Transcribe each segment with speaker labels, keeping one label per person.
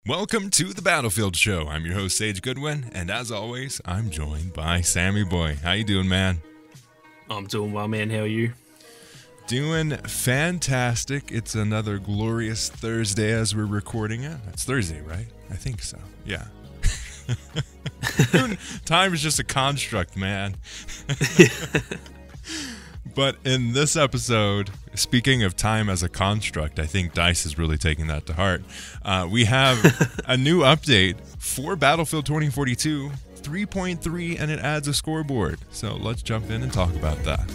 Speaker 1: Welcome to the Battlefield Show. I'm your host, Sage Goodwin, and as always, I'm joined by Sammy Boy. How you doing, man?
Speaker 2: I'm doing well, man. How are you?
Speaker 1: Doing fantastic. It's another glorious Thursday as we're recording it. It's Thursday, right? I think so. Yeah. Time is just a construct, man. But in this episode, speaking of time as a construct, I think DICE is really taking that to heart. We have a new update for Battlefield 2042, 3.3, and it adds a scoreboard. So let's jump in and talk about that.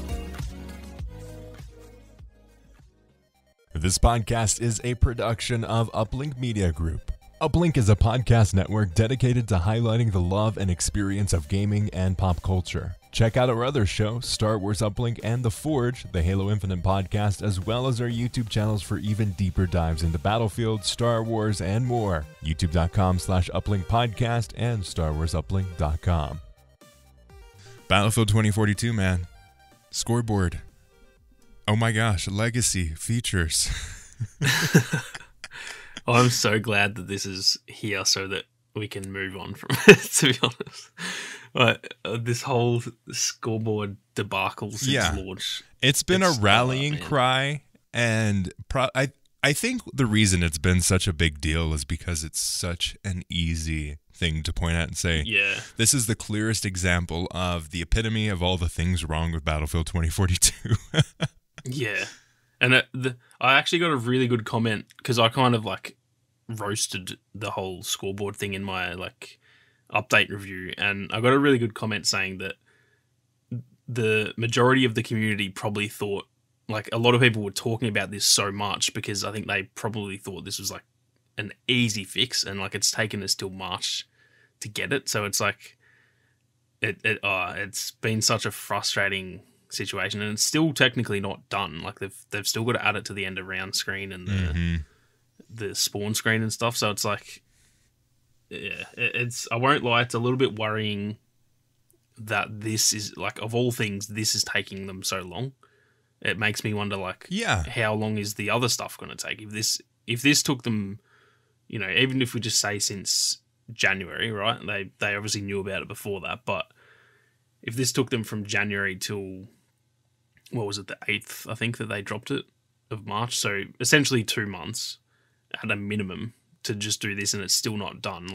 Speaker 1: This podcast is a production of Uplink Media Group. Uplink is a podcast network dedicated to highlighting the love and experience of gaming and pop culture. Check out our other shows, Star Wars Uplink and The Forge, the Halo Infinite podcast, as well as our YouTube channels for even deeper dives into Battlefield, Star Wars, and more. YouTube.com/Uplink podcast and StarWarsUplink.com. Battlefield 2042, man. Scoreboard. Oh my gosh, legacy features.
Speaker 2: I'm so glad that this is here so that we can move on from it, to be honest. But this whole scoreboard debacle since launch.
Speaker 1: It's been a rallying cry, and I think the reason it's been such a big deal is because it's such an easy thing to point out and say, this is the clearest example of the epitome of all the things wrong with Battlefield 2042.
Speaker 2: Yeah. And I actually got a really good comment because I kind of roasted the whole scoreboard thing in my update review, and I got a really good comment saying that the majority of the community probably thought, a lot of people were talking about this so much because I think they probably thought this was an easy fix, and it's taken us till March to get it. So it's it's been such a frustrating situation, and it's still technically not done. They've still got to add it to the end of round screen and the spawn screen and stuff. So it's it's, I won't lie, it's a little bit worrying that this is of all things, this is taking them so long. It makes me wonder how long is the other stuff going to take? If this took them, even if we just say since January, right? They obviously knew about it before that, but if this took them from January till, what was it, the 8th, I think, that they dropped it, of March. So essentially 2 months at a minimum to just do this, and it's still not done.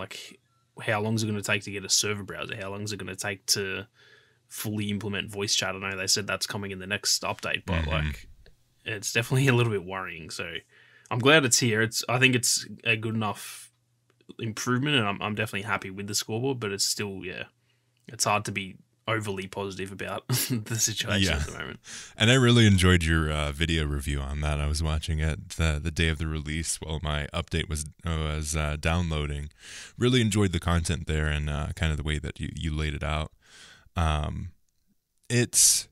Speaker 2: How long is it going to take to get a server browser? How long is it going to take to fully implement voice chat? I know they said that's coming in the next update, but it's definitely a little bit worrying. So I'm glad it's here. I think it's a good enough improvement, and I'm definitely happy with the scoreboard, but it's still, it's hard to be overly positive about the situation at the moment.
Speaker 1: And I really enjoyed your video review on that. I was watching it the day of the release while my update was downloading. Really enjoyed the content there and kind of the way that you laid it out. It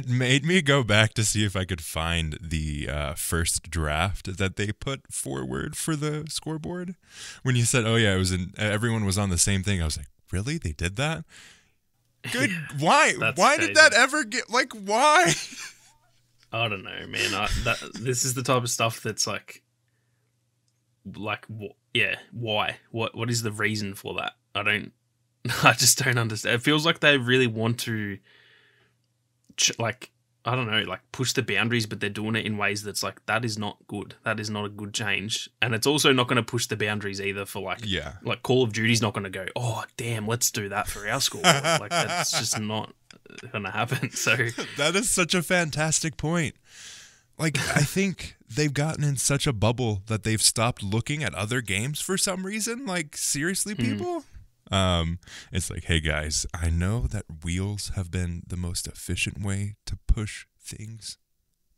Speaker 1: made me go back to see if I could find the first draft that they put forward for the scoreboard. When you said, "Oh yeah, everyone was on the same thing," I was like, "Really? They did that?" Good. Why? Why did that ever get why?
Speaker 2: I don't know, man. This is the type of stuff that's why? What is the reason for that? I just don't understand. It feels like they really want to, I don't know, push the boundaries, but they're doing it in ways that's that is not good. That is not a good change. And it's also not going to push the boundaries either for Call of Duty's not going to go, "Oh, damn, let's do that for our score." That's just not going to happen. So
Speaker 1: that is such a fantastic point. I think they've gotten in such a bubble that they've stopped looking at other games for some reason. Seriously, people? It's hey guys, I know that wheels have been the most efficient way to push things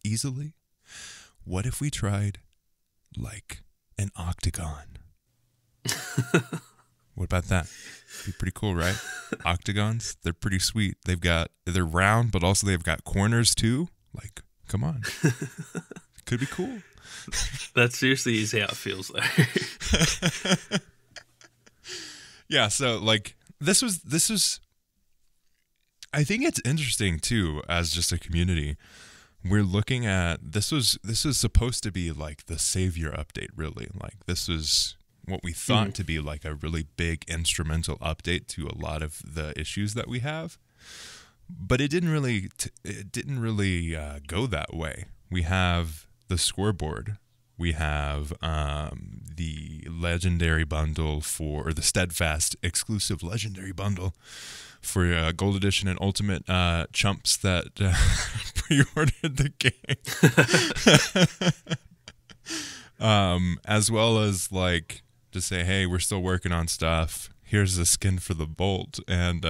Speaker 1: easily. What if we tried an octagon? What about that? Be pretty cool, right? Octagons, they're pretty sweet. They're round, but also they've got corners too. Come on. Could be cool.
Speaker 2: That seriously is how it feels though.
Speaker 1: Yeah, so this was I think it's interesting too, as just a community. We're looking at this was supposed to be the savior update, really. This was what we thought to be like a really big instrumental update to a lot of the issues that we have. But it didn't really go that way. We have the Scoreboard. We have the Legendary Bundle or the Steadfast exclusive Legendary Bundle for Gold Edition and Ultimate chumps that pre-ordered the game. As well as like to say, hey, we're still working on stuff. Here's the skin for the Bolt and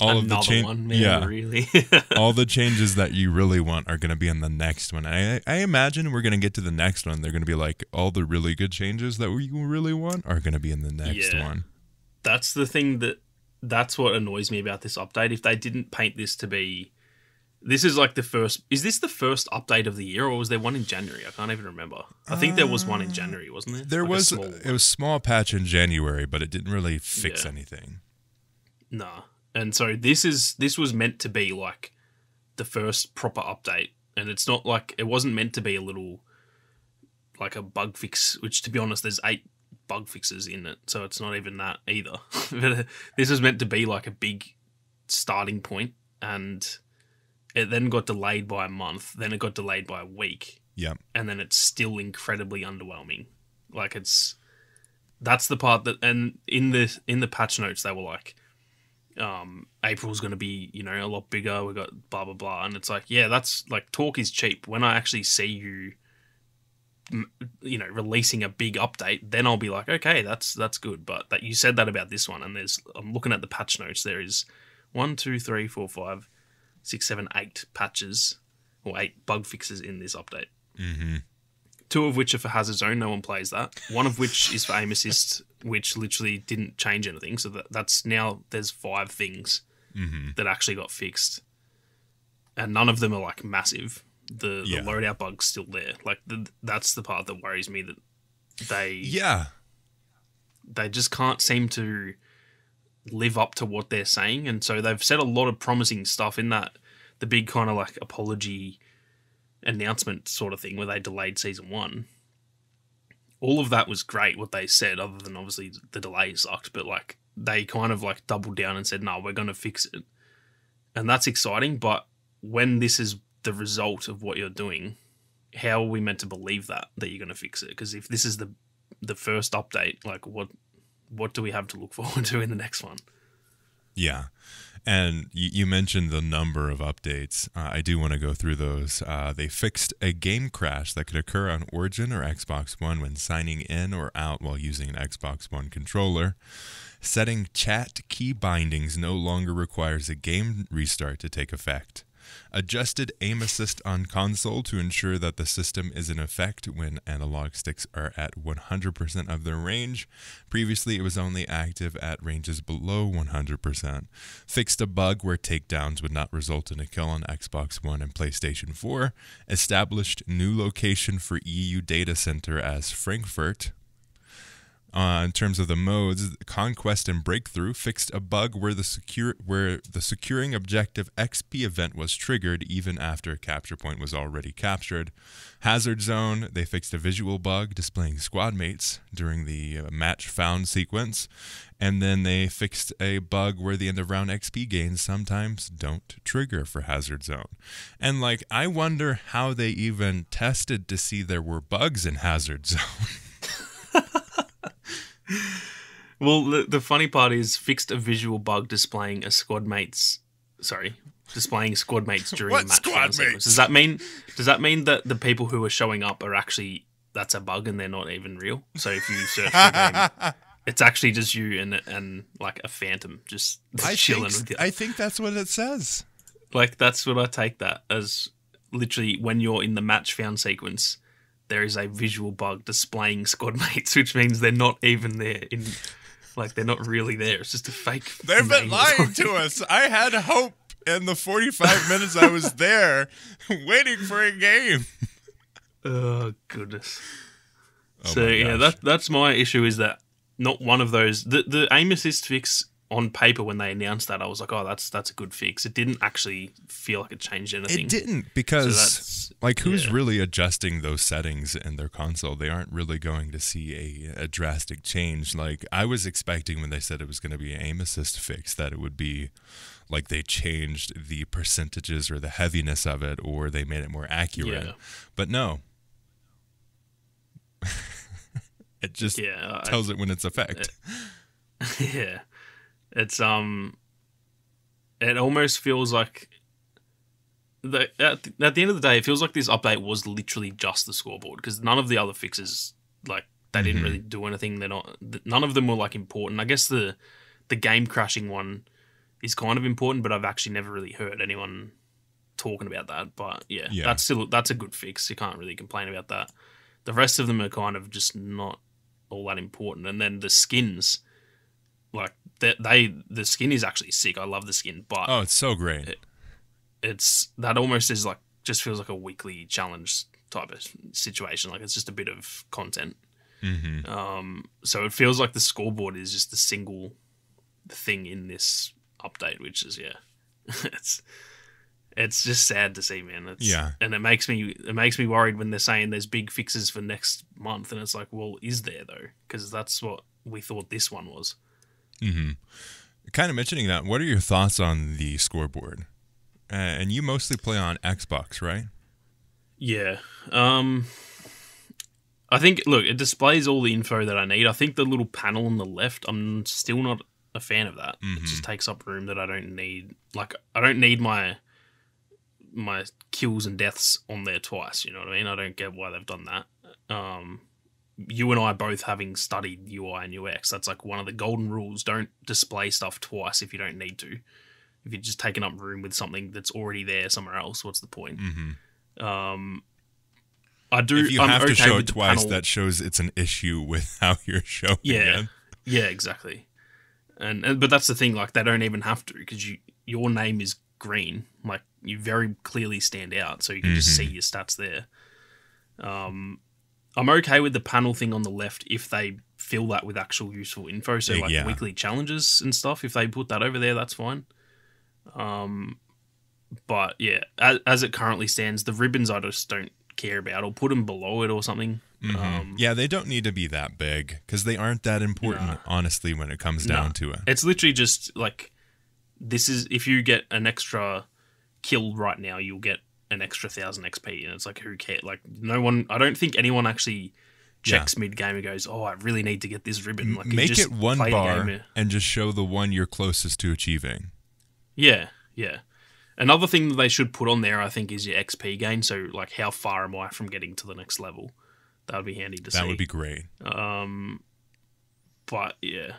Speaker 1: all of the
Speaker 2: really.
Speaker 1: all the changes that you really want are going to be in the next one. I imagine we're going to get to the next one. They're going to be like all the really good changes that we really want are going to be in the next one.
Speaker 2: That's the thing that's what annoys me about this update. If they didn't paint this to be, this is like the first. Is this the first update of the year, or was there one in January? I can't even remember. I think there was one in January, wasn't there?
Speaker 1: There like was. It was a small patch in January, but it didn't really fix anything.
Speaker 2: No. And so this was meant to be like the first proper update, and it's not like it wasn't meant to be a little like a bug fix. Which, to be honest, there's 8 bug fixes in it, so it's not even that either. But this is meant to be like a big starting point, and it then got delayed by a month. Then it got delayed by a week.
Speaker 1: Yeah,
Speaker 2: and then it's still incredibly underwhelming. Like that's the part that, and in the patch notes they were like, April's going to be, a lot bigger. We got blah, blah, blah. And it's like, yeah, that's like talk is cheap. When I actually see you, releasing a big update, then I'll be like, okay, that's good. But that you said that about this one. And I'm looking at the patch notes. There is 1, 2, 3, 4, 5, 6, 7, 8 patches or 8 bug fixes in this update.
Speaker 1: Mm-hmm.
Speaker 2: 2 of which are for Hazard Zone. No one plays that. 1 of which is for aim assist, which literally didn't change anything. So that's now there's 5 things that actually got fixed, and none of them are like massive. The loadout bug's still there. Like that's the part that worries me, that they just can't seem to live up to what they're saying, and so they've said a lot of promising stuff in that the big kind of like apology announcement sort of thing where they delayed season 1. All of that was great, what they said, other than obviously the delay sucked, but like they kind of like doubled down and said, no, we're going to fix it. And that's exciting, but when this is the result of what you're doing, how are we meant to believe that you're going to fix it? Because if this is the first update, like what do we have to look forward to in the next one?
Speaker 1: Yeah. And you mentioned the number of updates. I do want to go through those. They fixed a game crash that could occur on Origin or Xbox One when signing in or out while using an Xbox One controller. Setting chat key bindings no longer requires a game restart to take effect. Adjusted aim assist on console to ensure that the system is in effect when analog sticks are at 100% of their range. Previously, it was only active at ranges below 100%. Fixed a bug where takedowns would not result in a kill on Xbox One and PlayStation 4. Established new location for EU data center as Frankfurt. In terms of the modes, Conquest and Breakthrough fixed a bug where the securing objective XP event was triggered even after a capture point was already captured. Hazard Zone, they fixed a visual bug displaying squad mates during the match found sequence. And then they fixed a bug where the end of round XP gains sometimes don't trigger for Hazard Zone. And I wonder how they even tested to see there were bugs in Hazard Zone.
Speaker 2: Well, the funny part is fixed a visual bug displaying squad mates during a match.
Speaker 1: Squad mates?
Speaker 2: Does that mean that the people who are showing up are actually, that's a bug and they're not even real? So if you search for a game, it's actually just you and like a phantom just chilling with you.
Speaker 1: I think that's what it says.
Speaker 2: That's what I take that as, literally when you're in the match found sequence, there is a visual bug displaying squad mates, which means they're not even there. They're not really there. It's just a fake.
Speaker 1: They've been lying to us. I had hope in the 45 minutes I was there waiting for a game.
Speaker 2: Oh, goodness. So, yeah, that's my issue, is that not one of those. The aim assist fix on paper when they announced that, I was like, oh, that's a good fix. It didn't actually feel like it changed anything.
Speaker 1: It didn't, because who's really adjusting those settings in their console? They aren't really going to see a drastic change. Like, I was expecting when they said it was going to be an aim assist fix that it would be like they changed the percentages or the heaviness of it, or they made it more accurate. But no. It just tells it when it's effect.
Speaker 2: Yeah. It's it almost feels like at the end of the day, it feels like this update was literally just the scoreboard, because none of the other fixes, like, they didn't really do anything. None of them were like important. I guess the game crashing one is kind of important, but I've actually never really heard anyone talking about that. But yeah. That's a good fix. You can't really complain about that. The rest of them are kind of just not all that important. And then the skins, like, the skin is actually sick. I love the skin, but
Speaker 1: it's so great.
Speaker 2: It's that almost is like, just feels like a weekly challenge type of situation. Like, it's just a bit of content. So it feels like the scoreboard is just the single thing in this update, which is it's just sad to see, man. And it makes me worried when they're saying there's big fixes for next month, and it's like, well, is there though? Because that's what we thought this one was.
Speaker 1: Kind of mentioning that, what are your thoughts on the scoreboard? And you mostly play on Xbox, right?
Speaker 2: Yeah. I think, look, it displays all the info that I need. I think the little panel on the left, I'm still not a fan of that. It just takes up room that I don't need. Like, I don't need my kills and deaths on there twice, you know what I mean? I don't get why they've done that. You and I both having studied UI and UX, that's like one of the golden rules. Don't display stuff twice if you don't need to. If you're just taking up room with something that's already there somewhere else, what's the point?
Speaker 1: If you have to show it twice, that shows it's an issue with how you're showing it.
Speaker 2: Yeah, exactly. But that's the thing, like, they don't even have to, because your name is green. Like, you very clearly stand out, so you can just see your stats there. I'm okay with the panel thing on the left if they fill that with actual useful info. So like weekly challenges and stuff, if they put that over there, that's fine. But yeah, as it currently stands, the ribbons I just don't care about. Or put them below it or something.
Speaker 1: They don't need to be that big, because they aren't that important, honestly, when it comes down to it.
Speaker 2: It's literally just like, this is, if you get an extra kill right now, you'll get an extra 1,000 XP, and it's like, who cares? Like, no one, I don't think anyone actually checks mid-game and goes, oh, I really need to get this ribbon. Like,
Speaker 1: make it one bar and just show the one you're closest to achieving.
Speaker 2: Yeah. Another thing that they should put on there, I think, is your XP gain. So, like, how far am I from getting to the next level? That would be handy to see.
Speaker 1: That would be great.
Speaker 2: But yeah,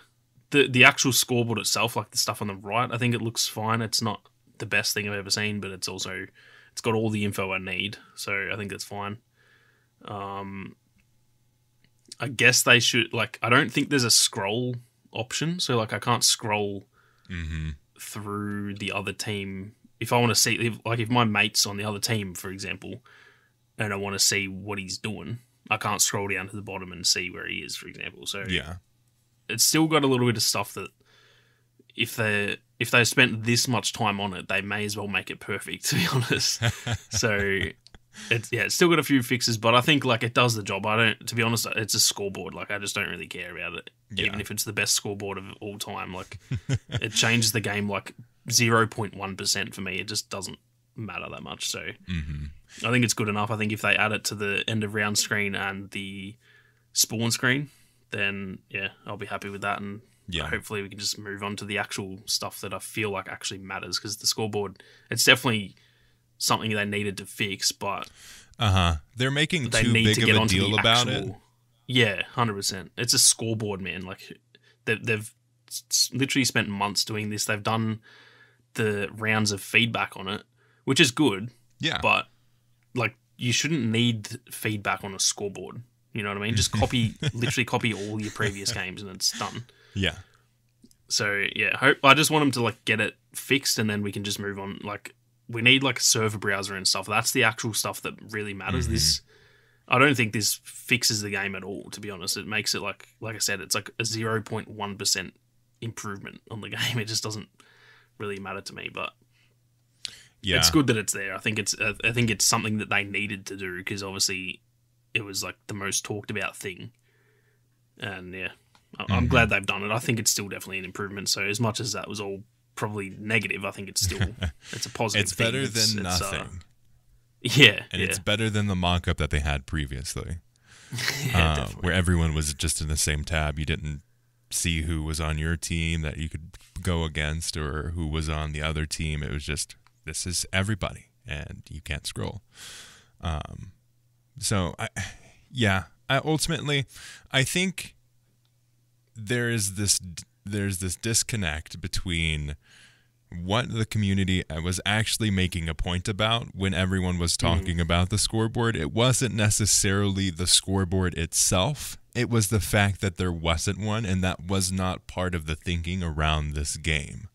Speaker 2: the actual scoreboard itself, like the stuff on the right, I think it looks fine. It's not the best thing I've ever seen, but it's got all the info I need, so I think it's fine. I guess they should, like, I don't think there's a scroll option, so like I can't scroll through the other team if I want to see, if my mate's on the other team, for example, and I want to see what he's doing. I can't scroll down to the bottom and see where he is, for example. So it's still got a little bit of stuff that if they spent this much time on it, they may as well make it perfect, to be honest. So it's still got a few fixes, but I think like it does the job. To be honest, it's a scoreboard. Like I just don't really care about it, even if it's the best scoreboard of all time. Like it changes the game like 0.1% for me. It just doesn't matter that much. So I think it's good enough. I think if they add it to the end of round screen and the spawn screen, then I'll be happy with that. And hopefully we can just move on to the actual stuff that I feel like actually matters, because the scoreboard, it's definitely something they needed to fix, but
Speaker 1: they're making too big of a deal about it.
Speaker 2: Yeah, 100%. It's a scoreboard, man. Like they've literally spent months doing this. They've done the rounds of feedback on it, which is good. Yeah, but like you shouldn't need feedback on a scoreboard. You know what I mean? Just literally copy all your previous games and it's done. Yeah. So I just want them to like get it fixed, and then we can just move on. Like we need like a server browser and stuff. That's the actual stuff that really matters. I don't think this fixes the game at all, to be honest. It makes it like I said, it's like a 0.1% improvement on the game. It just doesn't really matter to me, but
Speaker 1: yeah,
Speaker 2: it's good that it's there. I think it's something that they needed to do, because obviously it was like the most talked about thing. And yeah, I'm glad they've done it. I think it's still definitely an improvement. So as much as that was all probably negative, I think it's still it's a positive.
Speaker 1: It's better than nothing.
Speaker 2: And
Speaker 1: it's better than the mock-up that they had previously, where everyone was just in the same tab. You didn't see who was on your team that you could go against or who was on the other team. It was just, this is everybody, and you can't scroll. Ultimately, I think there's this disconnect between what the community was actually making a point about when everyone was talking about the scoreboard. It wasn't necessarily the scoreboard itself. It was the fact that there wasn't one, and that was not part of the thinking around this game.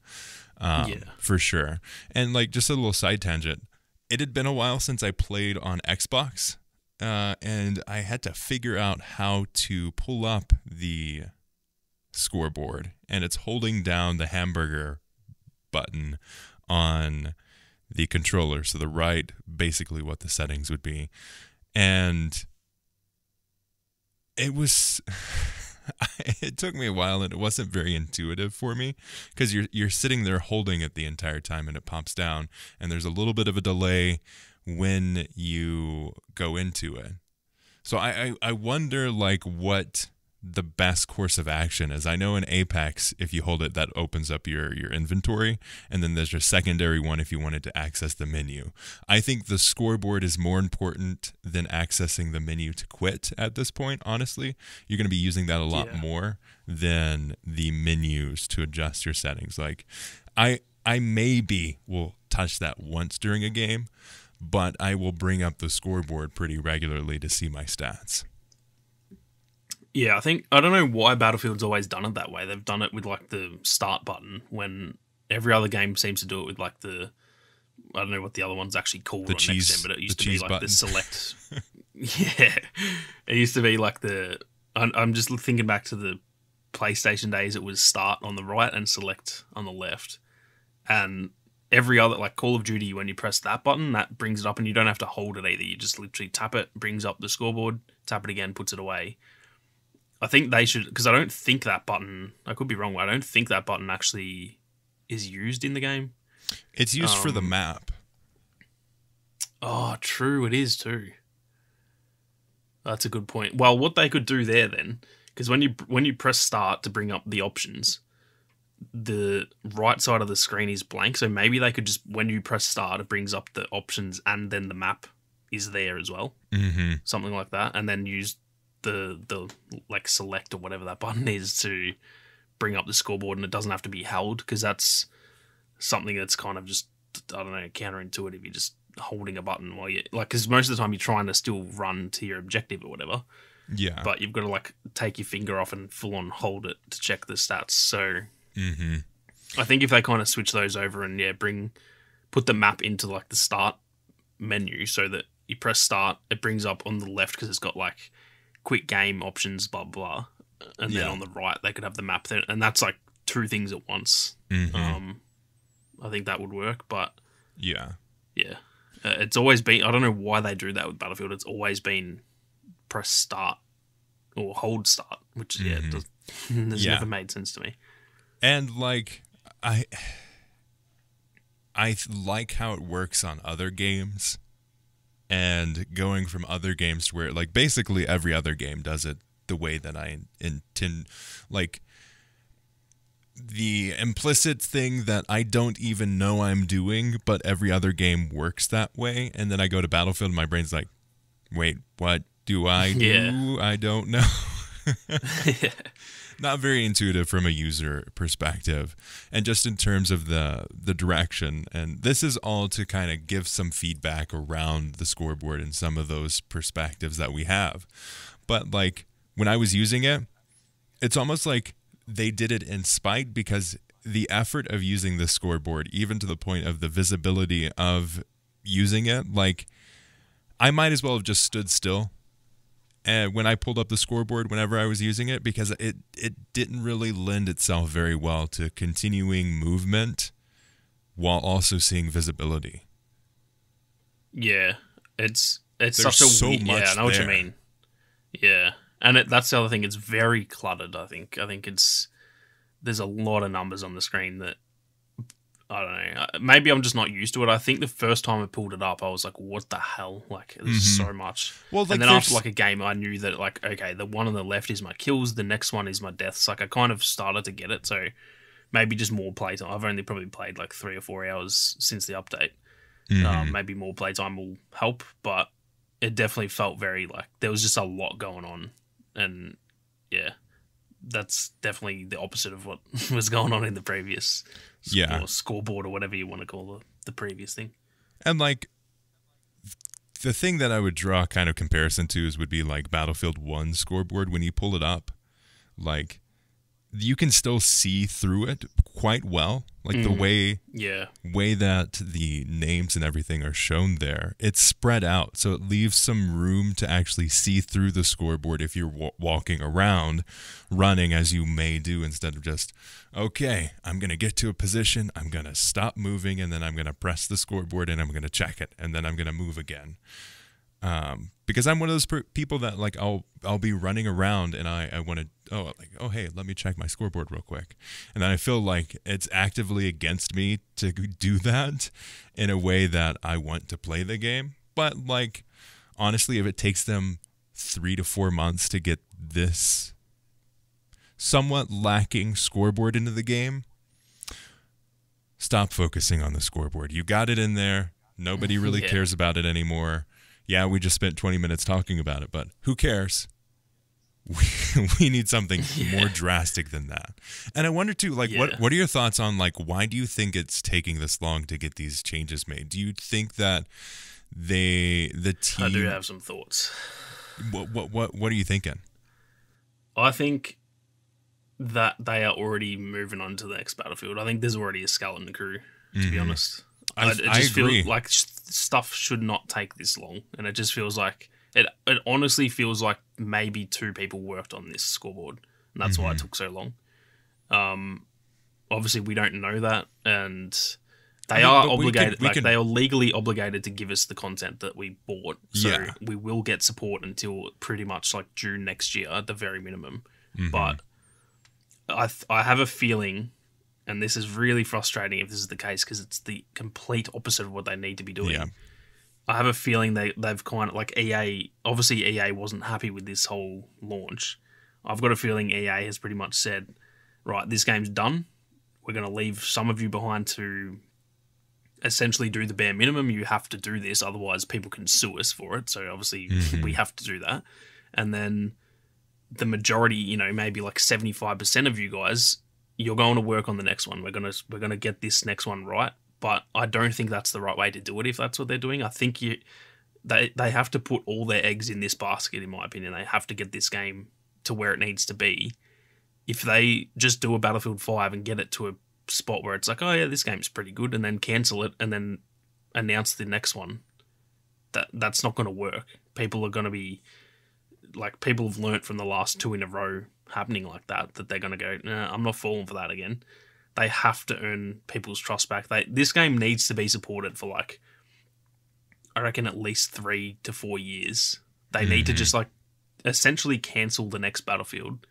Speaker 1: For sure. And like, just a little side tangent, it had been a while since I played on Xbox, and I had to figure out how to pull up the scoreboard, and it's holding down the hamburger button on the controller, so the right, basically what the settings would be. And it was it took me a while, and it wasn't very intuitive for me, because you're sitting there holding it the entire time, and it pops down, and there's a little bit of a delay when you go into it. So I wonder like what the best course of action is. I know in Apex, if you hold it, that opens up your inventory, and then there's your secondary one if you wanted to access the menu. I think the scoreboard is more important than accessing the menu to quit at this point, honestly. You're going to be using that a lot more than the menus to adjust your settings. Like, I maybe will touch that once during a game, but I will bring up the scoreboard pretty regularly to see my stats.
Speaker 2: Yeah, I don't know why Battlefield's always done it that way. They've done it with like the start button, when every other game seems to do it with like the, I don't know what the other one's actually called on next gen, but it used to be like button. The select. Yeah, it used to be like the. I'm just thinking back to the PlayStation days. It was start on the right and select on the left, and every other, like Call of Duty, when you press that button, that brings it up, and you don't have to hold it either. You just literally tap it, brings up the scoreboard, tap it again, puts it away. I think they should, because I don't think that button, I could be wrong, but I don't think that button actually is used in the game.
Speaker 1: It's used for the map.
Speaker 2: Oh, true, it is too. That's a good point. Well, what they could do there then, because when you press start to bring up the options, the right side of the screen is blank, so maybe they could just, when you press start, it brings up the options and then the map is there as well.
Speaker 1: Mm-hmm.
Speaker 2: Something like that, and then use the like select or whatever that button is to bring up the scoreboard, and it doesn't have to be held, because that's something that's kind of just, I don't know, counterintuitive. You're just holding a button while you, like, because most of the time you're trying to still run to your objective or whatever.
Speaker 1: Yeah.
Speaker 2: But you've got to like take your finger off and full on hold it to check the stats. So I think if they kind of switch those over and put the map into like the start menu, so that you press start, it brings up on the left, because it's got like quick game options, blah blah, and then on the right they could have the map there, and that's like two things at once. I think that would work, but it's always been, I don't know why they do that with Battlefield. It's always been press start or hold start, which has never made sense to me.
Speaker 1: And like I like how it works on other games. And going from other games to where, like, basically every other game does it the way that I intend. Like, the implicit thing that I don't even know I'm doing, but every other game works that way. And then I go to Battlefield and my brain's like, wait, what do I do? I don't know. Not very intuitive from a user perspective, and just in terms of the direction. And this is all to kind of give some feedback around the scoreboard and some of those perspectives that we have. But like, when I was using it, it's almost like they did it in spite, because the effort of using the scoreboard, even to the point of the visibility of using it, like, I might as well have just stood still when I pulled up the scoreboard whenever I was using it, because it didn't really lend itself very well to continuing movement while also seeing visibility.
Speaker 2: Yeah, it's
Speaker 1: There's
Speaker 2: such a
Speaker 1: so
Speaker 2: weird,
Speaker 1: much
Speaker 2: I know what you
Speaker 1: there.
Speaker 2: mean. Yeah, and that's the other thing. It's very cluttered. I think there's a lot of numbers on the screen that I don't know. Maybe I'm just not used to it. I think the first time I pulled it up, I was like, "What the hell?" Like, there's so much.
Speaker 1: Well,
Speaker 2: and then after like a game, I knew that like, okay, the one on the left is my kills, the next one is my deaths. Like, I kind of started to get it. So maybe just more playtime. I've only probably played like 3 or 4 hours since the update. Maybe more playtime will help, but it definitely felt very like there was just a lot going on, and yeah, that's definitely the opposite of what was going on in the previous scoreboard or whatever you want to call the previous thing.
Speaker 1: And like the thing that I would draw kind of comparison to would be like Battlefield 1 scoreboard. When you pull it up, like you can still see through it quite well. Like the way that the names and everything are shown there, it's spread out. So it leaves some room to actually see through the scoreboard if you're walking around, running as you may do, instead of just, okay, I'm going to get to a position, I'm going to stop moving, and then I'm going to press the scoreboard and I'm going to check it, and then I'm going to move again. Because I'm one of those people that like I'll be running around and I want to hey, let me check my scoreboard real quick, and then I feel like it's actively against me to do that in a way that I want to play the game. But like honestly, if it takes them 3 to 4 months to get this somewhat lacking scoreboard into the game, stop focusing on the scoreboard. You got it in there. Nobody really cares about it anymore. Yeah, we just spent 20 minutes talking about it, but who cares? We need something more drastic than that. And I wonder too, like, what are your thoughts on like why do you think it's taking this long to get these changes made? Do you think that the team?
Speaker 2: I do have some thoughts.
Speaker 1: What are you thinking?
Speaker 2: I think that they are already moving on to the next Battlefield. I think there's already a skeleton crew, to be honest. I just
Speaker 1: agree.
Speaker 2: feel like stuff should not take this long, and it just feels like it honestly feels like maybe 2 people worked on this scoreboard, and that's why it took so long. Obviously, we don't know that, and they are obligated. They are legally obligated to give us the content that we bought, so we will get support until pretty much like June next year at the very minimum. But I have a feeling. And this is really frustrating if this is the case, because it's the complete opposite of what they need to be doing. Yeah. I have a feeling they've kind of like EA. Obviously, EA wasn't happy with this whole launch. I've got a feeling EA has pretty much said, right, this game's done. We're going to leave some of you behind to essentially do the bare minimum. You have to do this, otherwise people can sue us for it. So obviously we have to do that. And then the majority, maybe like 75% of you guys, you're going to work on the next one. We're gonna get this next one right, but I don't think that's the right way to do it. If that's what they're doing, I think they have to put all their eggs in this basket. In my opinion, they have to get this game to where it needs to be. If they just do a Battlefield 5 and get it to a spot where it's like, oh yeah, this game's pretty good, and then cancel it and then announce the next one, that's not going to work. People are going to be like, people have learnt from the last 2 in a row happening like that they're going to go, nah, I'm not falling for that again. They have to earn people's trust back. This game needs to be supported for like, I reckon at least 3 to 4 years. They need to just like essentially cancel the next Battlefield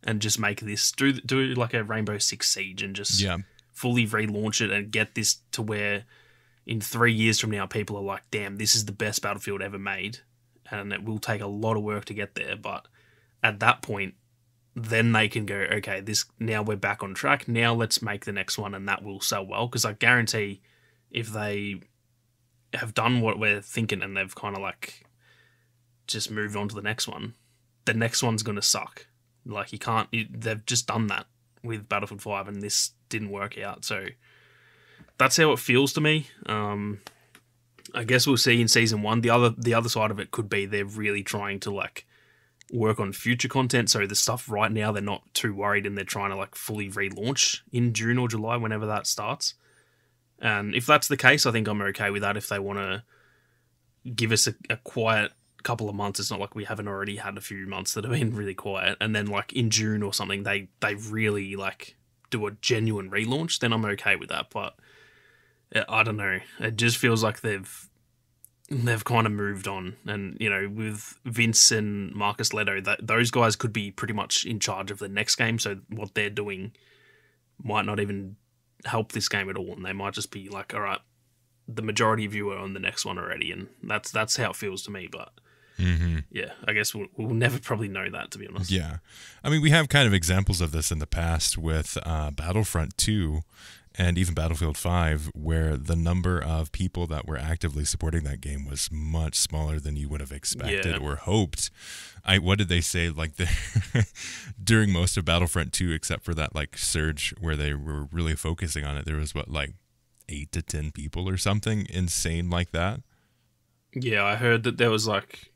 Speaker 2: and just make this, do like a Rainbow Six Siege and just fully relaunch it and get this to where in 3 years from now people are like, damn, this is the best Battlefield ever made. And it will take a lot of work to get there, but at that point, then they can go, okay, now we're back on track. Now let's make the next one, and that will sell well. Because I guarantee, if they have done what we're thinking and they've kind of like just moved on to the next one's going to suck. Like they've just done that with Battlefield 5, and this didn't work out. So that's how it feels to me. I guess we'll see in Season 1. The other side of it could be they're really trying to like work on future content. So the stuff right now, they're not too worried, and they're trying to like fully relaunch in June or July, whenever that starts. And if that's the case, I think I'm okay with that. If they want to give us a quiet couple of months. It's not like we haven't already had a few months that have been really quiet. And then like in June or something, they really like do a genuine relaunch. Then I'm okay with that. But I don't know. It just feels like they've kind of moved on. And, you know, with Vince and Marcus Leto, those guys could be pretty much in charge of the next game. So what they're doing might not even help this game at all. And they might just be like, all right, the majority of you are on the next one already. And that's how it feels to me. But yeah, I guess we'll never probably know that, to be honest.
Speaker 1: Yeah. I mean, we have kind of examples of this in the past with Battlefront 2 and even Battlefield 5, where the number of people that were actively supporting that game was much smaller than you would have expected or hoped. What did they say? Like during most of Battlefront 2, except for that like surge where they were really focusing on it, there was like 8 to 10 people or something insane like that.
Speaker 2: Yeah, I heard that there was like,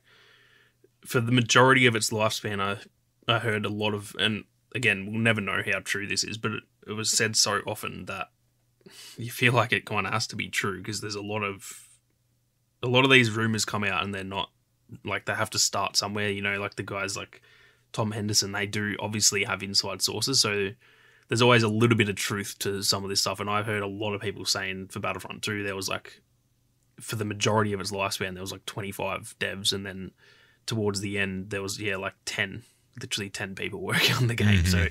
Speaker 2: for the majority of its lifespan, I heard a lot of, and again, we'll never know how true this is, but it was said so often that you feel like it kind of has to be true, because there's a lot of these rumors come out and they're not, like, they have to start somewhere, you know, like the guys like Tom Henderson, they do obviously have inside sources, so there's always a little bit of truth to some of this stuff. And I've heard a lot of people saying for Battlefront 2, there was like, for the majority of its lifespan, there was like 25 devs, and then towards the end, there was, like 10, literally 10 people working on the game, so...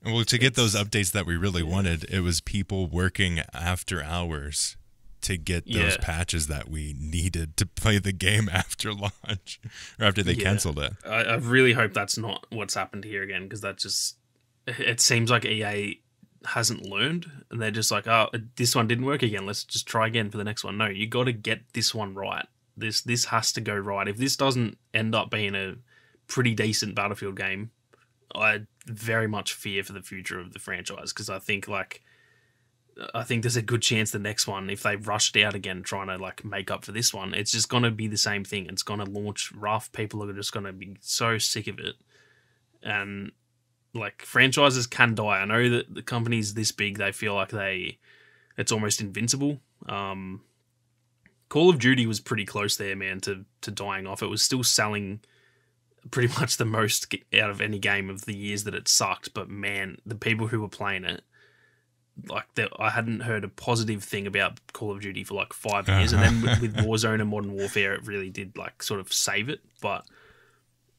Speaker 1: Well, to get those updates that we really wanted, it was people working after hours to get those patches that we needed to play the game after launch, or after they canceled it.
Speaker 2: I really hope that's not what's happened here again, because that just... It seems like EA hasn't learned, and they're just like, oh, this one didn't work again, let's just try again for the next one. No, you got to get this one right. This has to go right. If this doesn't end up being a pretty decent Battlefield game, I very much fear for the future of the franchise, because I think there's a good chance the next one, if they rushed out again trying to like make up for this one, it's just going to be the same thing. It's going to launch rough. People are just going to be so sick of it. And like, franchises can die. I know that the company's this big, they feel like it's almost invincible. Call of Duty was pretty close there, man, to dying off. It was still selling pretty much the most out of any game of the years that it sucked, but man, the people who were playing it, like, I hadn't heard a positive thing about Call of Duty for like 5 years, and then with Warzone and Modern Warfare, it really did like sort of save it, but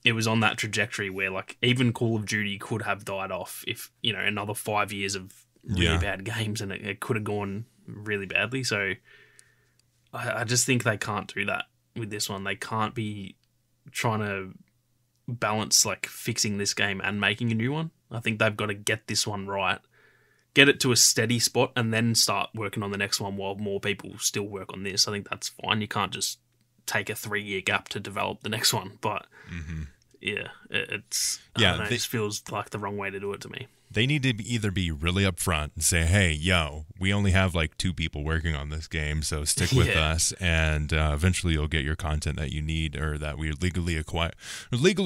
Speaker 2: it was on that trajectory where like even Call of Duty could have died off if, you know, another 5 years of really bad games, and it could have gone really badly. So I just think they can't do that with this one. They can't be trying to balance like fixing this game and making a new one. I think they've got to get this one right, get it to a steady spot, and then start working on the next one while more people still work on this. I think that's fine. You can't just take a 3-year gap to develop the next one. But it just feels like the wrong way to do it to me.
Speaker 1: They need to either be really upfront and say, hey, yo, we only have like 2 people working on this game, so stick with us, and eventually you'll get your content that you need, or that we're legally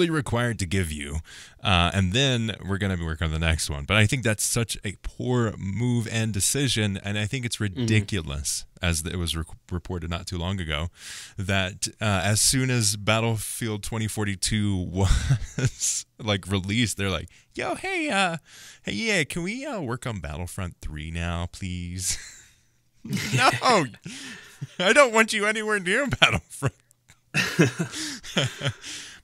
Speaker 1: required to give you, and then we're going to be working on the next one. But I think that's such a poor move and decision, and I think it's ridiculous, as it was reported not too long ago, that as soon as Battlefield 2042 was like released, they're like, yo, hey, yeah, can we work on Battlefront 3 now, please? No, I don't want you anywhere near Battlefront.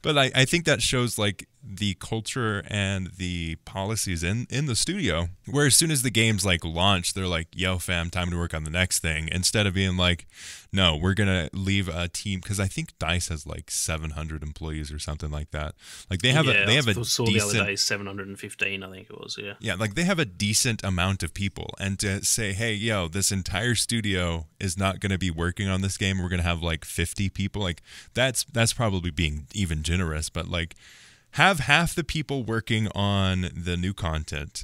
Speaker 1: But I think that shows like the culture and the policies in the studio, where as soon as the game's like launched, they're like, yo fam, time to work on the next thing, instead of being like, no, we're gonna leave a team, because I think DICE has like 700 employees or something like that. Like they have a decent,
Speaker 2: the other day 715, I think it was.
Speaker 1: Like they have a decent amount of people, and to say, hey, yo, this entire studio is not gonna be working on this game, we're gonna have like 50 people, like that's probably being even generous, but like, have half the people working on the new content,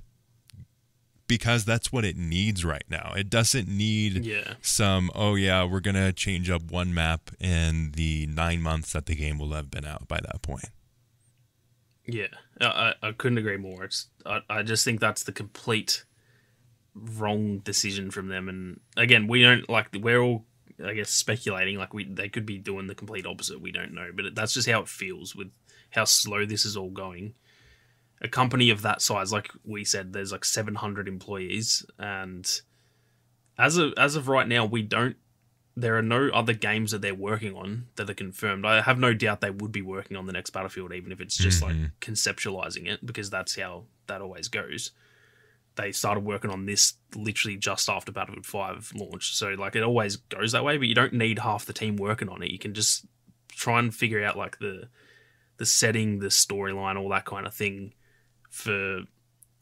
Speaker 1: because that's what it needs right now. It doesn't need some, we're going to change up one map in the 9 months that the game will have been out by that point.
Speaker 2: Yeah, I couldn't agree more. I just think that's the complete wrong decision from them. And again, we don't like, we're all I guess, speculating. Like, they could be doing the complete opposite. We don't know. But that's just how it feels with how slow this is all going. A company of that size, like we said, there's like 700 employees. And as of right now, there are no other games that they're working on that are confirmed. I have no doubt they would be working on the next Battlefield, even if it's just like conceptualizing it, because that's how that always goes. They started working on this literally just after Battlefield 5 launched. So like it always goes that way, but you don't need half the team working on it. You can just try and figure out like the setting, the storyline, all that kind of thing for,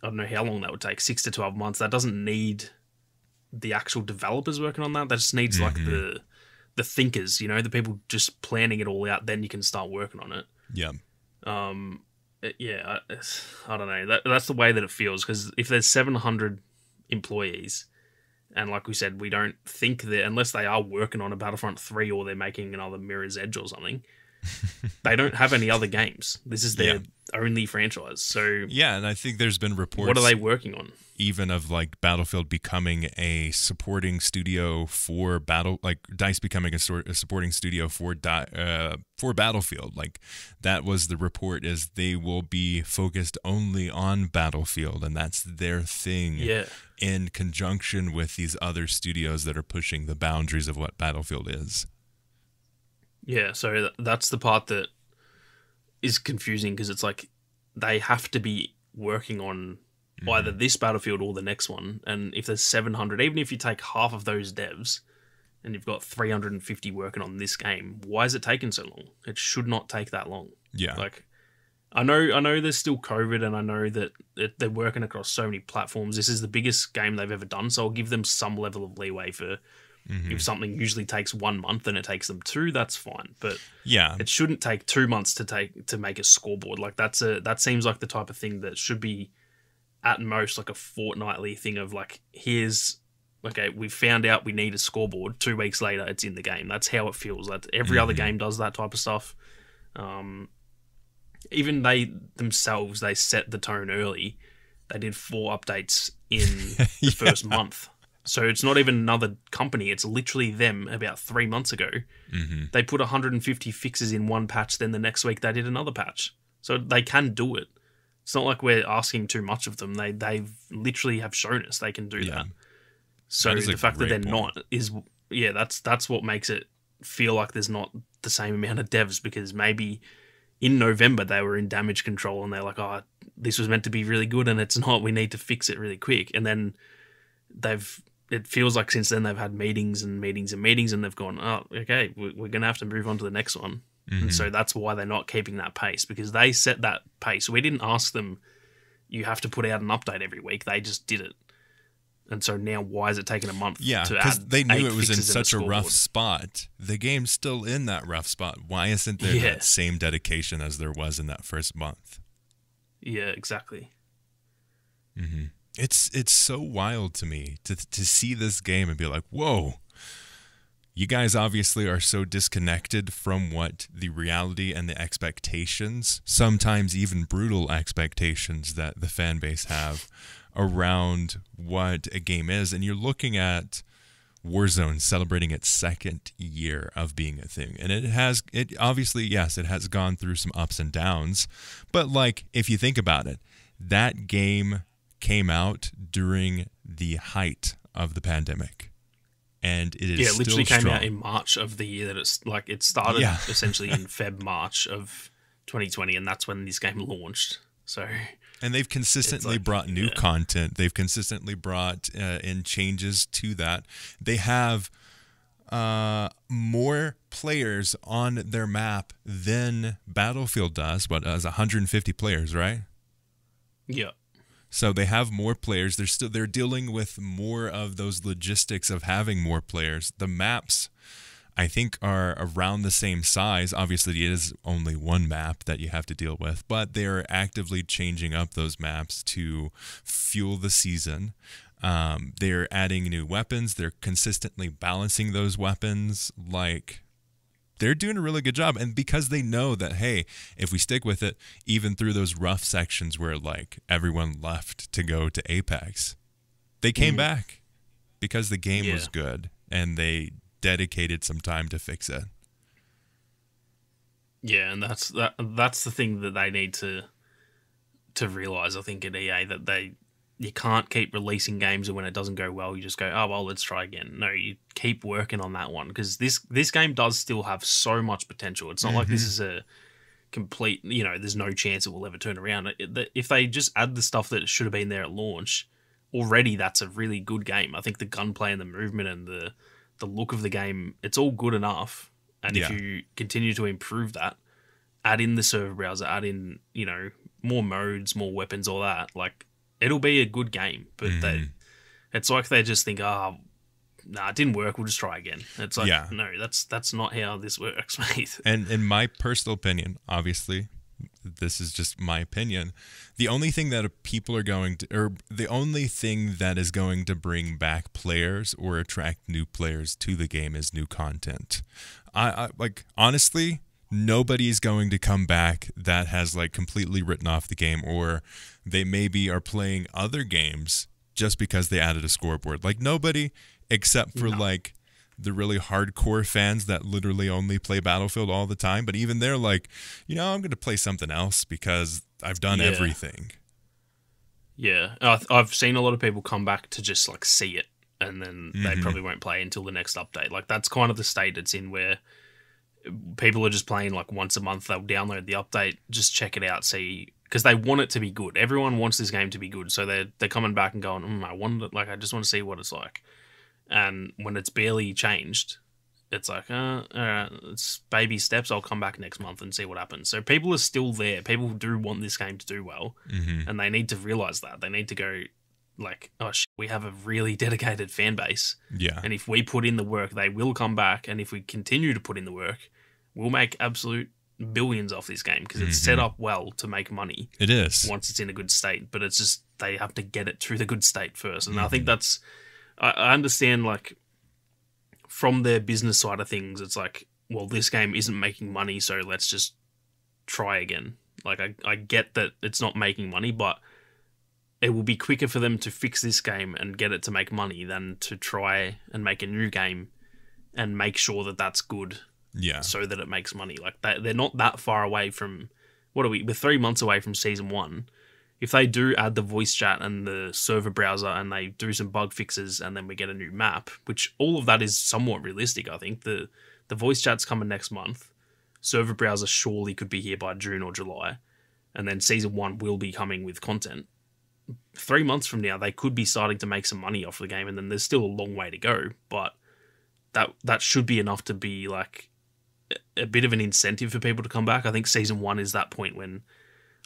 Speaker 2: I don't know how long that would take, 6 to 12 months. That doesn't need the actual developers working on that. That just needs like the thinkers, the people just planning it all out. Then you can start working on it.
Speaker 3: Yeah.
Speaker 2: I don't know. That's the way that it feels, because if there's 700 employees, and like we said, we don't think that unless they are working on a Battlefront 3 or they're making another Mirror's Edge or something, they don't have any other games. This is their only franchise. So
Speaker 3: yeah, and I think there's been reports.
Speaker 2: What are they working on?
Speaker 3: Even of like Battlefield becoming a supporting studio for DICE becoming a supporting studio for Battlefield. Like that was the report, is they will be focused only on Battlefield, and that's their thing.
Speaker 2: Yeah.
Speaker 3: In conjunction with these other studios that are pushing the boundaries of what Battlefield is.
Speaker 2: Yeah, so that's the part that is confusing, because it's like they have to be working on either this Battlefield or the next one. And if there's 700, even if you take half of those devs and you've got 350 working on this game, why is it taking so long? It should not take that long.
Speaker 3: Yeah.
Speaker 2: Like, I know there's still COVID, and I know that they're working across so many platforms. This is the biggest game they've ever done, so I'll give them some level of leeway for if something usually takes 1 month and it takes them 2, that's fine. But
Speaker 3: yeah, it
Speaker 2: shouldn't take 2 months to make a scoreboard. Like that seems like the type of thing that should be at most like a fortnightly thing of like, we found out we need a scoreboard. 2 weeks later, it's in the game. That's how it feels. That every other game does that type of stuff. Even they themselves, they set the tone early. They did 4 updates in the first month. So it's not even another company. It's literally them about 3 months ago. They put 150 fixes in one patch. Then the next week they did another patch. So they can do it. It's not like we're asking too much of them. They literally have shown us they can do that. So the fact that they're not is, that's what makes it feel like there's not the same amount of devs, because maybe in November they were in damage control and they're like, oh, this was meant to be really good and it's not. We need to fix it really quick. And then it feels like since then they've had meetings and meetings and meetings, and they've gone, oh, okay, we're going to have to move on to the next one. And so that's why they're not keeping that pace, because they set that pace. We didn't ask them, you have to put out an update every week. They just did it. And so now why is it taking a month to add?
Speaker 3: Because they knew it was in such a rough spot. The game's still in that rough spot. Why isn't there that same dedication as there was in that first month?
Speaker 2: Yeah, exactly.
Speaker 3: It's so wild to me to see this game and be like, whoa, you guys obviously are so disconnected from what the reality and the expectations, sometimes even brutal expectations that the fan base have around what a game is. And you're looking at Warzone celebrating its 2nd year of being a thing. And it obviously, yes, it has gone through some ups and downs. But like, if you think about it, that game came out during the height of the pandemic. And it is
Speaker 2: it literally
Speaker 3: still
Speaker 2: came
Speaker 3: strong.
Speaker 2: out in March of the year that it's like, it started essentially in March of 2020, and that's when this game launched. So,
Speaker 3: and they've consistently brought new content. They've consistently brought in changes to that. They have more players on their map than Battlefield does. As 150 players, right?
Speaker 2: Yeah.
Speaker 3: So they have more players. They're dealing with more of those logistics of having more players. The maps, I think, are around the same size. Obviously, it is only one map that you have to deal with, but they are actively changing up those maps to fuel the season. They're adding new weapons. They're consistently balancing those weapons. Like, they're doing a really good job. And because they know that, hey, if we stick with it, even through those rough sections where like everyone left to go to Apex, they came back because the game was good and they dedicated some time to fix it.
Speaker 2: Yeah, and that's the thing that they need to realize, I think, at EA, that you can't keep releasing games, and when it doesn't go well, you just go, oh well, let's try again. No, you keep working on that one, because this game does still have so much potential. It's not like this is a complete, there's no chance it will ever turn around. If they just add the stuff that should have been there at launch, already that's a really good game. I think the gunplay and the movement and the look of the game, it's all good enough. And if you continue to improve that, add in the server browser, add in, more modes, more weapons, all that, like, it'll be a good game. But it's like they just think, it didn't work, we'll just try again. It's like, no, that's not how this works, mate.
Speaker 3: And in my personal opinion, obviously, this is just my opinion, the only thing that people are going to, or the only thing that is going to bring back players or attract new players to the game is new content. I like, honestly, nobody's going to come back that has like completely written off the game, or they maybe are playing other games just because they added a scoreboard. Like, nobody, except for like the really hardcore fans that literally only play Battlefield all the time. But even they're like, I'm going to play something else because I've done everything.
Speaker 2: Yeah. I've seen a lot of people come back to just like see it, and then they probably won't play until the next update. Like, that's kind of the state it's in, where people are just playing like once a month. They'll download the update, just check it out, see, because they want it to be good. Everyone wants this game to be good, so they're coming back and going, I just want to see what it's like. And when it's barely changed, it's like, all right, it's baby steps. I'll come back next month and see what happens. So people are still there. People do want this game to do well, and they need to realize that. They need to go like, oh shit, we have a really dedicated fan base.
Speaker 3: Yeah.
Speaker 2: And if we put in the work, they will come back. And if we continue to put in the work, we'll make absolute billions off this game, because it's set up well to make money.
Speaker 3: It is.
Speaker 2: Once it's in a good state. But it's just, they have to get it through the good state first. And I think that's, I understand, like, from their business side of things, it's like, well, this game isn't making money, so let's just try again. Like, I get that it's not making money, but it will be quicker for them to fix this game and get it to make money than to try and make a new game and make sure that that's good, so that it makes money. Like, they're not that far away from, we're 3 months away from Season 1. If they do add the voice chat and the server browser, and they do some bug fixes, and then we get a new map, which all of that is somewhat realistic, I think. The voice chat's coming next month. Server browser surely could be here by June or July. And then Season 1 will be coming with content. 3 months from now, they could be starting to make some money off the game, and then there's still a long way to go. But that should be enough to be like a bit of an incentive for people to come back. I think Season 1 is that point when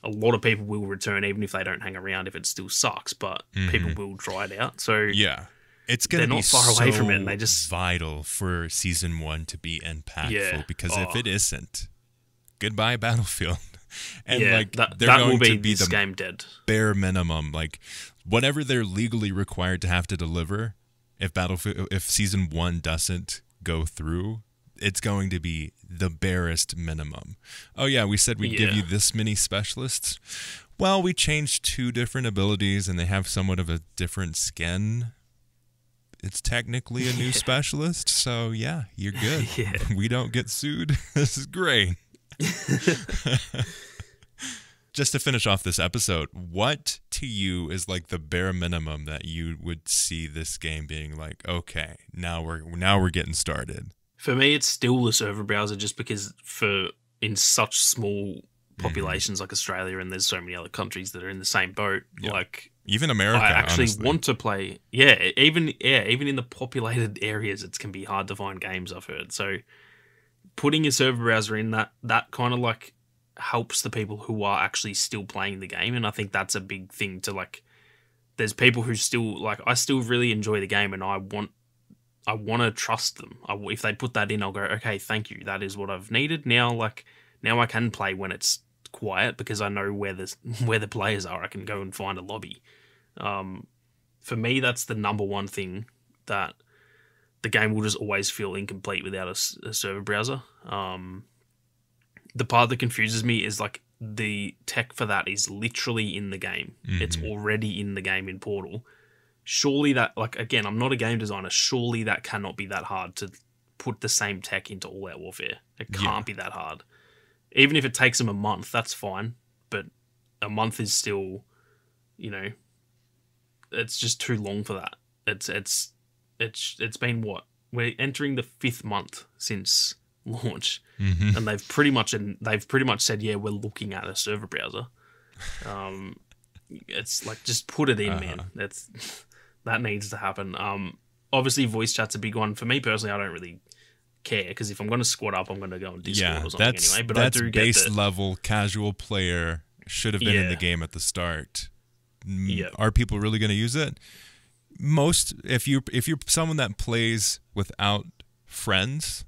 Speaker 2: a lot of people will return, even if they don't hang around, if it still sucks, but people will try it out. So
Speaker 3: it's going to be
Speaker 2: not far away from it, and they just
Speaker 3: vital for Season 1 to be impactful, because if it isn't, goodbye Battlefield. And
Speaker 2: that
Speaker 3: they're going
Speaker 2: will be
Speaker 3: to be
Speaker 2: this
Speaker 3: the
Speaker 2: game dead.
Speaker 3: Bare minimum, like whatever they're legally required to have to deliver. If Season 1 doesn't go through, it's going to be the barest minimum. Oh yeah, we said we'd give you this many specialists. Well, we changed 2 different abilities, and they have somewhat of a different skin. It's technically a new specialist, so yeah, you're good. We don't get sued. This is great. Just to finish off this episode, what to you is like the bare minimum that you would see this game being like, okay, now we're getting started?
Speaker 2: For me, it's still the server browser, just because in such small populations like Australia, and there's so many other countries that are in the same boat. Like,
Speaker 3: even America,
Speaker 2: I actually
Speaker 3: honestly
Speaker 2: want to play. Even in the populated areas, it can be hard to find games, I've heard. So putting a server browser in, that kind of like helps the people who are actually still playing the game. And I think that's a big thing to like, there's people who still like, I still really enjoy the game, and I want to trust them. If they put that in, I'll go, okay, thank you. That is what I've needed. Now I can play when it's quiet, because I know where the players are. I can go and find a lobby. For me, that's the number one thing, that the game will just always feel incomplete without a server browser. The part that confuses me is like the tech for that is literally in the game. It's already in the game in Portal. Surely that, like, again, I'm not a game designer. Surely that cannot be that hard to put the same tech into All Out Warfare. It can't be that hard. Even if it takes them a month, that's fine. But a month is still, it's just too long for that. It's been what? We're entering the 5th month since launch, and they've pretty much said, yeah, we're looking at a server browser. It's like, just put it in, man. That needs to happen. Obviously, voice chat's a big one for me personally. I don't really care, because if I'm going to squad up, I'm going to go on Discord or something anyway. But
Speaker 3: that's
Speaker 2: I do
Speaker 3: base
Speaker 2: get
Speaker 3: level casual player should have been in the game at the start. Are people really going to use it? Most, if you're someone that plays without friends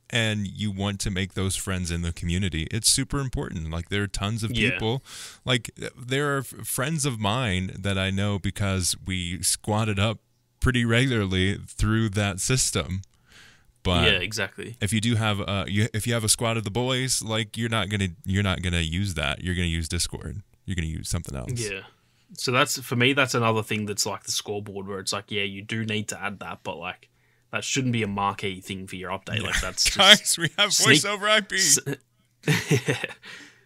Speaker 3: and you want to make those friends in the community, it's super important. Like, there are tons of people. Like, there are friends of mine that I know because we squatted up pretty regularly through that system. But
Speaker 2: yeah, exactly.
Speaker 3: If you do have if you have a squad of the boys, like, you're not gonna use that. You're gonna use Discord. You're gonna use something else.
Speaker 2: Yeah. So that's, for me, that's another thing that's like the scoreboard, where it's like, yeah, you do need to add that, but like, that shouldn't be a marquee thing for your update. Like, that's
Speaker 3: guys, we have voice over IP.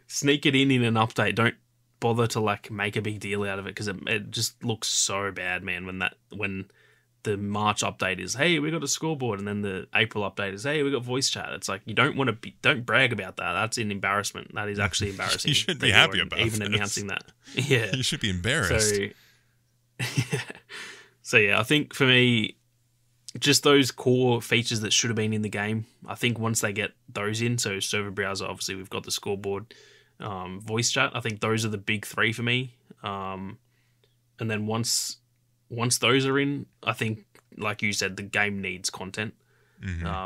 Speaker 2: Sneak it in an update. Don't bother to like make a big deal out of it, because it just looks so bad, man. When the March update is, hey, we got a scoreboard, and then the April update is, hey, we got voice chat. It's like, you don't brag about that. That's an embarrassment. That is actually embarrassing.
Speaker 3: You should be happy about
Speaker 2: even
Speaker 3: this.
Speaker 2: Announcing that. Yeah,
Speaker 3: you should be embarrassed.
Speaker 2: So yeah, I think for me, just those core features that should have been in the game, I think once they get those in, so server browser, obviously we've got the scoreboard, voice chat, I think those are the big 3 for me. And then once those are in, I think, like you said, the game needs content.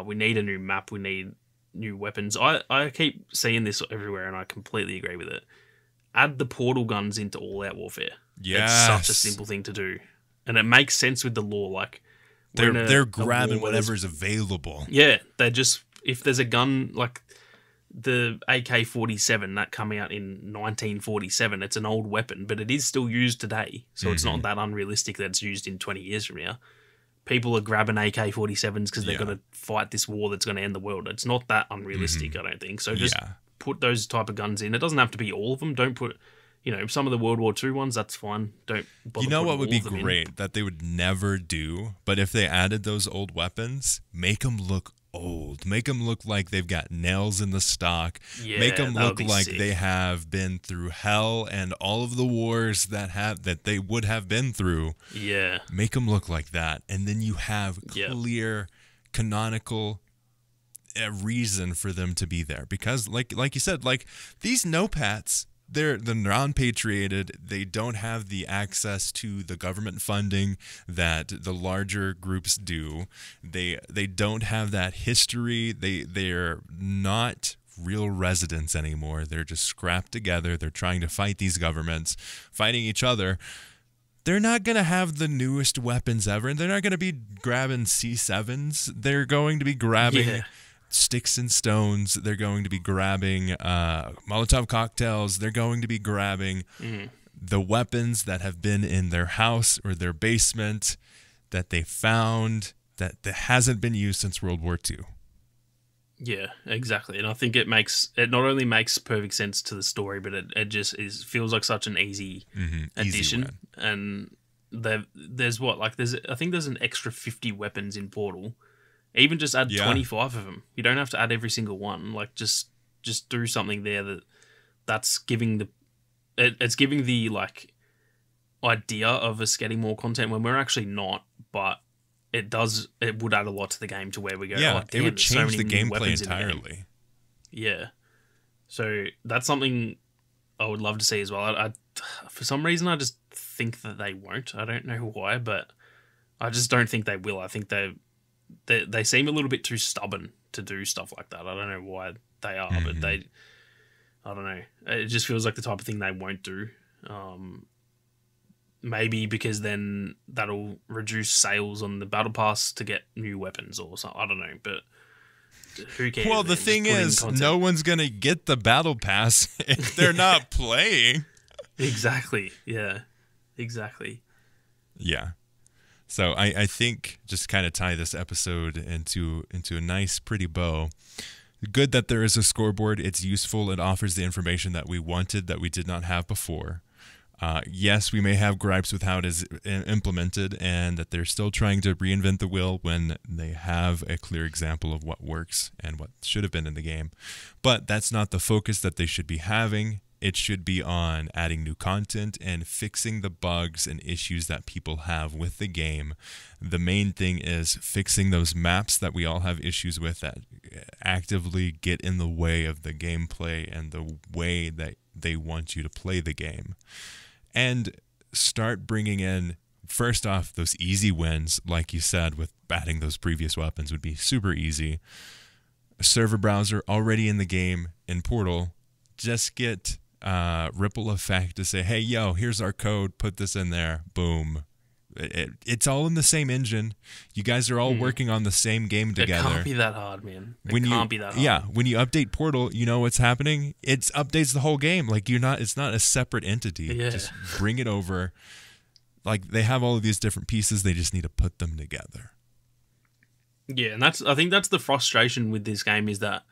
Speaker 2: We need a new map. We need new weapons. I keep seeing this everywhere, and I completely agree with it. Add the portal guns into All Out Warfare.
Speaker 3: Yes.
Speaker 2: It's such a simple thing to do. And it makes sense with the lore. Like,
Speaker 3: they're grabbing whatever's available.
Speaker 2: Yeah, they're just, if there's a gun like the AK-47 that came out in 1947, it's an old weapon, but it is still used today. So it's not that unrealistic that it's used in 20 years from now. People are grabbing AK-47s because they're going to fight this war that's going to end the world. It's not that unrealistic, I don't think. So just put those type of guns in. It doesn't have to be all of them. Don't put, some of the World War II ones, that's fine. Don't bother.
Speaker 3: You know what would be great that they would never do, but if they added those old weapons, make them look old. Make them look like they've got nails in the stock.
Speaker 2: Yeah,
Speaker 3: make them look like they have been through hell and all of the wars that they would have been through.
Speaker 2: Yeah.
Speaker 3: Make them look like that, and then you have clear, canonical reason for them to be there. Because, like you said, like, these no-pats, they're non-patrioted. They don't have the access to the government funding that the larger groups do. They don't have that history. They're not real residents anymore. They're just scrapped together. They're trying to fight these governments, fighting each other. They're not going to have the newest weapons ever. They're not going to be grabbing C7s. They're going to be grabbing sticks and stones. They're going to be grabbing Molotov cocktails. They're going to be grabbing the weapons that have been in their house or their basement that they found that hasn't been used since World War II.
Speaker 2: Yeah, exactly. And I think it not only makes perfect sense to the story, but it just feels like such an easy addition.
Speaker 3: Easy
Speaker 2: and there's I think there's an extra 50 weapons in Portal. Even just add 25 of them. You don't have to add every single one. Like, just do something there that's giving it's giving the like idea of us getting more content when we're actually not, but it would add a lot to the game to where we go.
Speaker 3: Yeah,
Speaker 2: damn,
Speaker 3: it would change
Speaker 2: so
Speaker 3: the gameplay
Speaker 2: entirely. Yeah. So that's something I would love to see as well. I for some reason I just think that they won't. I don't know why, but I just don't think they will. I think they seem a little bit too stubborn to do stuff like that. I don't know why they are, but I don't know. It just feels like the type of thing they won't do. Maybe because then that'll reduce sales on the battle pass to get new weapons or something. I don't know, but who cares?
Speaker 3: Well, the thing is, no one's going to get the battle pass if they're not playing.
Speaker 2: Exactly. Yeah. Exactly.
Speaker 3: Yeah. So I think just kind of tie this episode into a nice, pretty bow. Good that there is a scoreboard. It's useful. It offers the information that we wanted that we did not have before. Yes, we may have gripes with how it is implemented and that they're still trying to reinvent the wheel when they have a clear example of what works and what should have been in the game. But that's not the focus that they should be having. It should be on adding new content and fixing the bugs and issues that people have with the game. The main thing is fixing those maps that we all have issues with that actively get in the way of the gameplay and the way that they want you to play the game. And start bringing in, first off, those easy wins, like you said, with adding those previous weapons would be super easy. A server browser already in the game in Portal, just get ripple effect to say, hey, yo, here's our code, put this in there, boom. It's all in the same engine. You guys are all working on the same game together.
Speaker 2: It can't be that hard, man. It can't be that hard.
Speaker 3: Yeah, when you update Portal, you know what's happening. It updates the whole game. Like it's not a separate entity.
Speaker 2: Yeah.
Speaker 3: Just bring it over. Like they have all of these different pieces. They just need to put them together.
Speaker 2: Yeah, and I think that's the frustration with this game is that,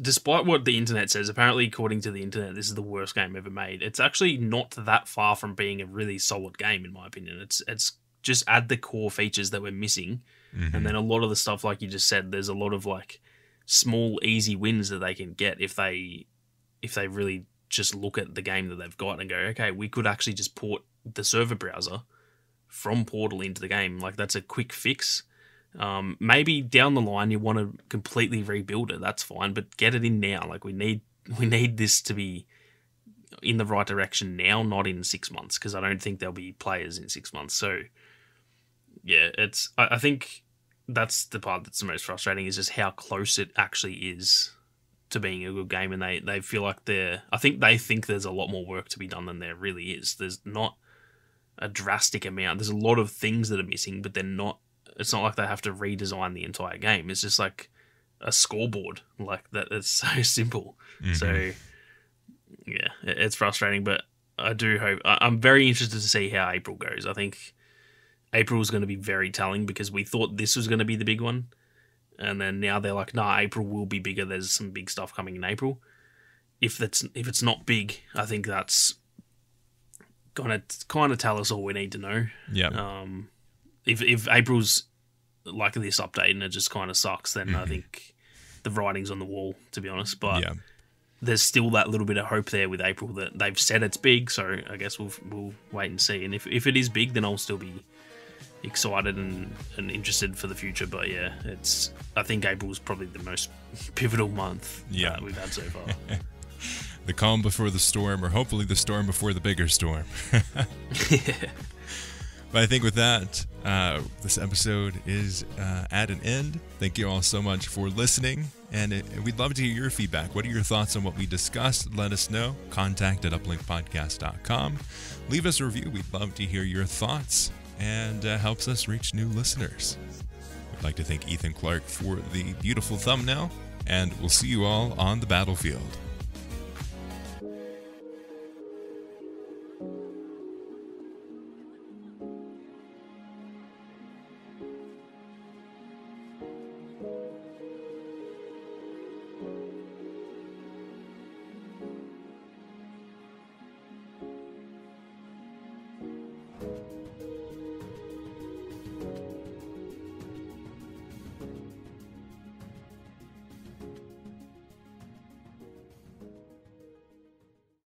Speaker 2: despite what the internet says, apparently according to the internet, this is the worst game ever made. It's actually not that far from being a really solid game, in my opinion. It's just add the core features that we're missing, and then a lot of the stuff, like you just said, there's a lot of like small, easy wins that they can get if they really just look at the game that they've got and go, okay, we could actually just port the server browser from Portal into the game. Like that's a quick fix. Maybe down the line you want to completely rebuild it. That's fine, but get it in now. Like we need this to be in the right direction now, not in 6 months, because I don't think there'll be players in 6 months. So yeah, I think that's the part that's the most frustrating, is just how close it actually is to being a good game, and they feel like I think they think there's a lot more work to be done than there really is. There's not a drastic amount. There's a lot of things that are missing, but they're not. It's not like they have to redesign the entire game. It's just like a scoreboard. Like that. It's so simple. So yeah, it's frustrating, but I do hope. I'm very interested to see how April goes. I think April is going to be very telling, because we thought this was going to be the big one, and then now they're like, nah, April will be bigger. There's some big stuff coming in April. If it's not big, I think that's gonna kind of tell us all we need to know.
Speaker 3: Yeah.
Speaker 2: If April's like this update and it just kind of sucks, then I think the writing's on the wall, to be honest. But there's still that little bit of hope there with April that they've said it's big, so I guess we'll wait and see. And if it is big, then I'll still be excited and interested for the future. But yeah, I think April's probably the most pivotal month that we've had so far.
Speaker 3: The calm before the storm, or hopefully the storm before the bigger storm. But I think with that, this episode is at an end. Thank you all so much for listening, and we'd love to hear your feedback. What are your thoughts on what we discussed? Let us know. contact@uplinkpodcast.com. Leave us a review. We'd love to hear your thoughts, and helps us reach new listeners. I'd like to thank Ethan Clark for the beautiful thumbnail, and we'll see you all on the battlefield.